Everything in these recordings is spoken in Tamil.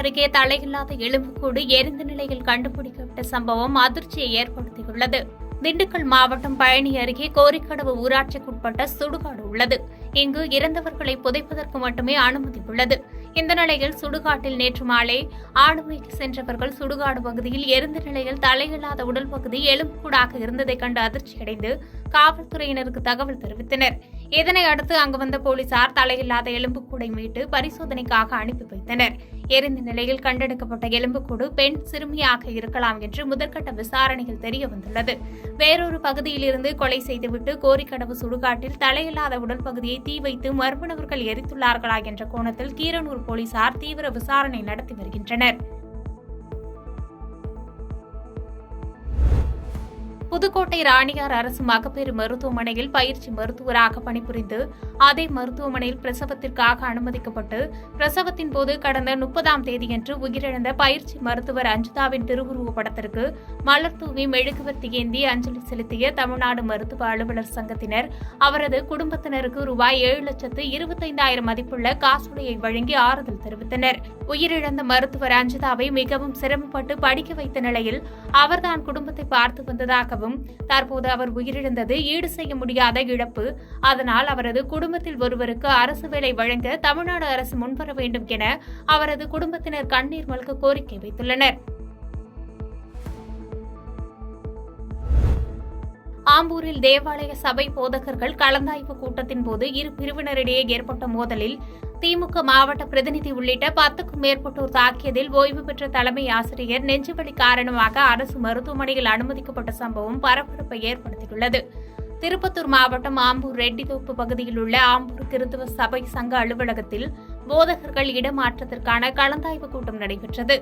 அருகே தலையில்லாத எலும்புக்கூடு எரிந்த நிலையில் கண்டுபிடிக்கப்பட்ட சம்பவம் அதிர்ச்சியை ஏற்படுத்தியுள்ளது. திண்டுக்கல் மாவட்டம் பழனி அருகே கோரிக்கடவு ஊராட்சிக்குட்பட்ட சுடுகாடு உள்ளது. இங்கு இறந்தவர்களை புதைப்பதற்கு மட்டுமே அனுமதி உள்ளது. இந்த நிலையில் சுடுகாட்டில் நேற்று மாலை ஆடுமைக்கு சென்றவர்கள் சுடுகாடு பகுதியில் எரிந்த நிலையில் தலையில்லாத உடல் பகுதி எலும்புக்கூடாக இருந்ததை கண்டு அதிர்ச்சியடைந்து காவல்துறையினருக்கு தகவல் தெரிவித்தனர். இதனை அடுத்து அங்கு வந்த போலீசார் தலையில்லாத எலும்புக்கூடை மீட்டு பரிசோதனைக்காக அனுப்பி வைத்தனர். எரிந்த நிலையில் கண்டெடுக்கப்பட்ட எலும்புக்கூடு பெண் சிறுமியாக இருக்கலாம் என்று முதற்கட்ட விசாரணையில் தெரியவந்துள்ளது. வேறொரு பகுதியில் இருந்து கொலை செய்துவிட்டு கோரிக்கடவு சுடுகாட்டில் தலையில்லாத உடல் பகுதியை தீ வைத்து மர்ம நபர்கள் எரித்துள்ளார்களா என்ற கோணத்தில் கீரனூர் போலீசார் தீவிர விசாரணை நடத்தி வருகின்றனர். புதுக்கோட்டை ராணியார் அரசு மகப்பேறு மருத்துவமனையில் பயிற்சி மருத்துவராக பணிபுரிந்து அதே மருத்துவமனையில் பிரசவத்திற்காக அனுமதிக்கப்பட்டு பிரசவத்தின் போது கடந்த 30ஆம் தேதியன்று உயிரிழந்த பயிற்சி மருத்துவர் அஞ்சுதாவின் திருவுருவ படத்திற்கு மலர் தூவி மெழுகுவர்த்தி ஏந்தி அஞ்சலி செலுத்திய தமிழ்நாடு மருத்துவ அலுவலர் சங்கத்தினர் அவரது குடும்பத்தினருக்கு ரூபாய் 7,25,000 மதிப்புள்ள காசோலையை வழங்கி ஆறுதல் தெரிவித்தனர். உயிரிழந்த மருத்துவர் அஞ்சுதாவை மிகவும் சிரமப்பட்டு படிக்க வைத்த நிலையில் அவர்தான் குடும்பத்தை பார்த்து வந்ததாக தற்போது அவர் உயிரிழந்தது ஈடு செய்ய முடியாத இழப்பு. அதனால் அவரது குடும்பத்தில் ஒருவருக்கு அரசு வேலை வழங்க தமிழ்நாடு அரசு முன்வர வேண்டும் என அவரது குடும்பத்தினர் கண்ணீர் மல்க கோரிக்கை வைத்துள்ளனர். ஆம்பூரில் தேவாலய சபை போதகர்கள் கலந்தாய்வு கூட்டத்தின் போது இரு பிரிவினரிடையே ஏற்பட்ட மோதலில் திமுக மாவட்ட பிரதிநிதி உள்ளிட்ட 10க்கும் மேற்பட்டோர் தாக்கியதில் ஓய்வு பெற்ற தலைமை ஆசிரியர் நெஞ்சுவலி காரணமாக அரசு மருத்துவமனையில் அனுமதிக்கப்பட்ட சம்பவம் பரபரப்பை ஏற்படுத்தியுள்ளது. திருப்பத்தூர் மாவட்டம் ஆம்பூர் ரெட்டித்தோப்பு பகுதியில் உள்ள ஆம்பூர் கிறிஸ்தவ சபை சங்க அலுவலகத்தில் போதகர்கள் இடமாற்றத்திற்கான கலந்தாய்வு கூட்டம் நடைபெற்றது.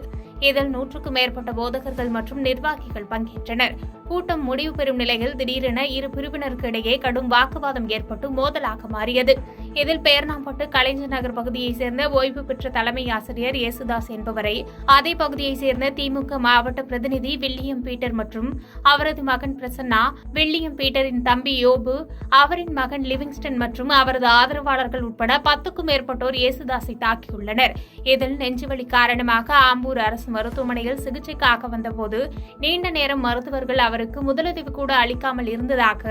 இதில் 100க்கும் மேற்பட்ட போதகர்கள் மற்றும் நிர்வாகிகள் பங்கேற்றனர். கூட்டம் முடிவு பெறும் நிலையில் திடீரென இரு பிரிவினருக்கு இடையே கடும் வாக்குவாதம் ஏற்பட்டு மோதலாக மாறியது. இதில் பேர்ணாம்பட்டு கலைஞர் நகர் பகுதியைச் சேர்ந்த ஓய்வு பெற்ற தலைமை ஆசிரியர் இயேசுதாஸ் என்பவரை அதே பகுதியைச் சேர்ந்த திமுக மாவட்ட பிரதிநிதி வில்லியம் பீட்டர் மற்றும் அவரது மகன் பிரசன்னா, வில்லியம் பீட்டரின் தம்பி யோபு, அவரின் மகன் லிவிங்ஸ்டன் மற்றும் அவரது ஆதரவாளர்கள் உட்பட 10க்கும் மேற்பட்டோர் இயேசுதாஸை தாக்கியுள்ளனர். இதில் நெஞ்சுவலி காரணமாக ஆம்பூர் அரசு மருத்துவமனையில் சிகிச்சைக்காக வந்தபோது நீண்ட நேரம் மருத்துவர்கள் அவருக்கு முதலுதவி கூட அளிக்காமல் இருந்ததாக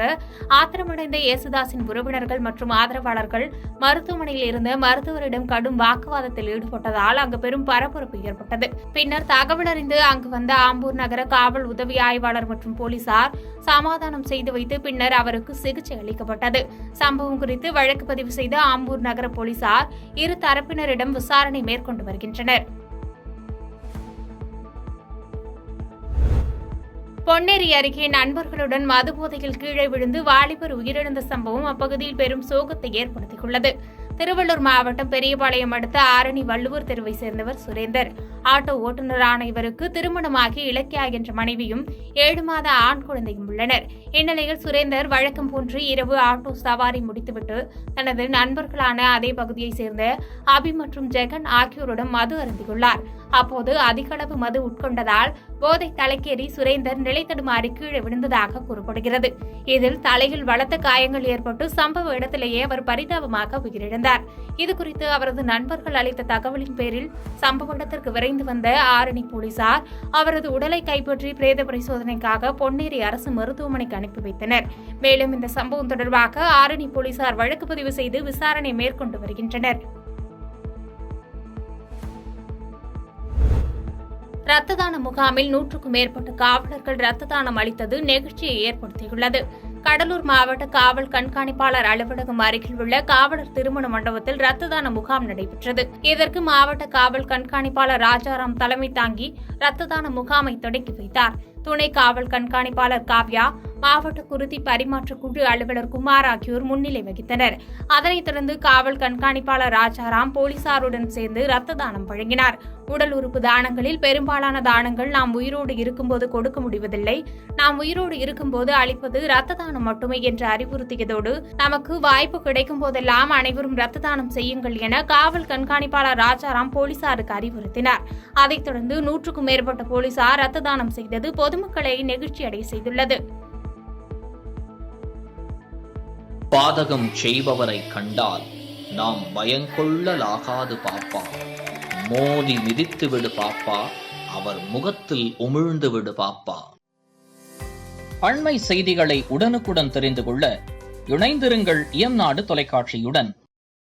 ஆத்திரமடைந்த இயேசுதாஸின் உறவினர்கள் மற்றும் ஆதரவாளர்கள் மருத்துவமனையில் இருந்த மருத்துவரிடம் கடும் வாக்குவாதத்தில் ஈடுபட்டதால் அங்கு பெரும் பரபரப்பு ஏற்பட்டது. பின்னர் தகவல் அறிந்து அங்கு வந்த ஆம்பூர் நகர காவல் உதவி ஆய்வாளர் மற்றும் போலீசார் சமாதானம் செய்து வைத்து பின்னர் அவருக்கு சிகிச்சை அளிக்கப்பட்டது. சம்பவம் குறித்து வழக்கு பதிவு செய்த ஆம்பூர் நகர போலீசார் இரு தரப்பினரிடம் விசாரணை மேற்கொண்டு வருகின்றனர். பொன்னேரி அருகே நண்பர்களுடன் மதுபோதையில் கீழே விழுந்து வாலிபர் உயிரிழந்த சம்பவம் அப்பகுதியில் பெரும் சோகத்தை ஏற்படுத்தியுள்ளது. திருவள்ளூர் மாவட்டம் பெரியபாளையம் அடுத்த ஆரணி வள்ளுவர் தெருவை சேர்ந்தவர் சுரேந்தர். ஆட்டோ ஓட்டுநரான இவருக்கு திருமணமாகி இலக்கியா என்ற மனைவியும் 7 மாத ஆண் குழந்தையும் உள்ளனர். இந்நிலையில் சுரேந்தர் வழக்கம் போன்று இரவு ஆட்டோ சவாரி முடித்துவிட்டு தனது நண்பர்களான அதே பகுதியைச் சேர்ந்த அபி மற்றும் ஜெகன் ஆகியோருடன் மது அருந்தியுள்ளார். அப்போது அதிக அளவு மது உட்கொண்டதால் போதை தலைக்கேறி சுரேந்தர் நிலை தடுமாறி கீழே விழுந்ததாக கூறப்படுகிறது. இதில் தலையில் பலத்த காயங்கள் ஏற்பட்டு சம்பவ இடத்திலேயே அவர் பரிதாபமாக உயிரிழந்தார். இதுகுறித்து அவரது நண்பர்கள் அளித்த தகவலின் பேரில் சம்பவ இடத்திற்கு விரைந்து வந்த ஆரணி போலீசார் அவரது உடலை கைப்பற்றி பிரேத பரிசோதனைக்காக பொன்னேரி அரசு மருத்துவமனைக்கு அனுப்பி வைத்தனர். மேலும் இந்த சம்பவம் தொடர்பாக ஆரணி போலீசார் வழக்கு பதிவு செய்து விசாரணை மேற்கொண்டு வருகின்றனர். ரத்த தான முகாமில் 100க்கும் மேற்பட்ட காவலர்கள் ரத்த தானம் அளித்தது நெகிழ்ச்சியை ஏற்படுத்தியுள்ளது. கடலூர் மாவட்ட காவல் கண்காணிப்பாளர் அலுவலகம் அருகில் உள்ள காவலர் திருமண மண்டபத்தில் ரத்த தான முகாம் நடைபெற்றது. இதற்கு மாவட்ட காவல் கண்காணிப்பாளர் ராஜாராம் தலைமை தாங்கி ரத்த தான முகாமை தொடங்கி வைத்தார். துணை காவல் கண்காணிப்பாளர் காவ்யா, மாவட்ட குருதி பரிமாற்ற குழு அலுவலர் குமார் ஆகியோர் முன்னிலை வகித்தனர். அதனைத் தொடர்ந்து காவல் கண்காணிப்பாளர் ராஜாராம் போலீசாருடன் சேர்ந்து ரத்த தானம் வழங்கினார். உடல் உறுப்பு தானங்களில் பெரும்பாலான தானங்கள் நாம் உயிரோடு இருக்கும்போது கொடுக்க முடிவதில்லை, நாம் உயிரோடு இருக்கும்போது அளிப்பது ரத்த தானம் மட்டுமே என்று அறிவுறுத்தியதோடு நமக்கு வாய்ப்பு கிடைக்கும் போதெல்லாம் அனைவரும் ரத்த தானம் செய்யுங்கள் என காவல் கண்காணிப்பாளர் ராஜாராம் போலீசாருக்கு அறிவுறுத்தினார். அதைத் தொடர்ந்து 100க்கும் மேற்பட்ட போலீசார் ரத்த தானம் செய்தது பொதுமக்களை நெகிழ்ச்சியடைய செய்துள்ளது. பாதகம் செய்பவரை கண்டால் நாம் பயங்கொள்ளலாகாது பாப்பா. மோதி மிதித்து விடு பாப்பா, அவர் முகத்தில் உமிழ்ந்து விடு பாப்பா. அண்மை செய்திகளை உடனுக்குடன் தெரிந்து கொள்ள இணைந்திருங்கள் இயம்நாடு தொலைக்காட்சியுடன்.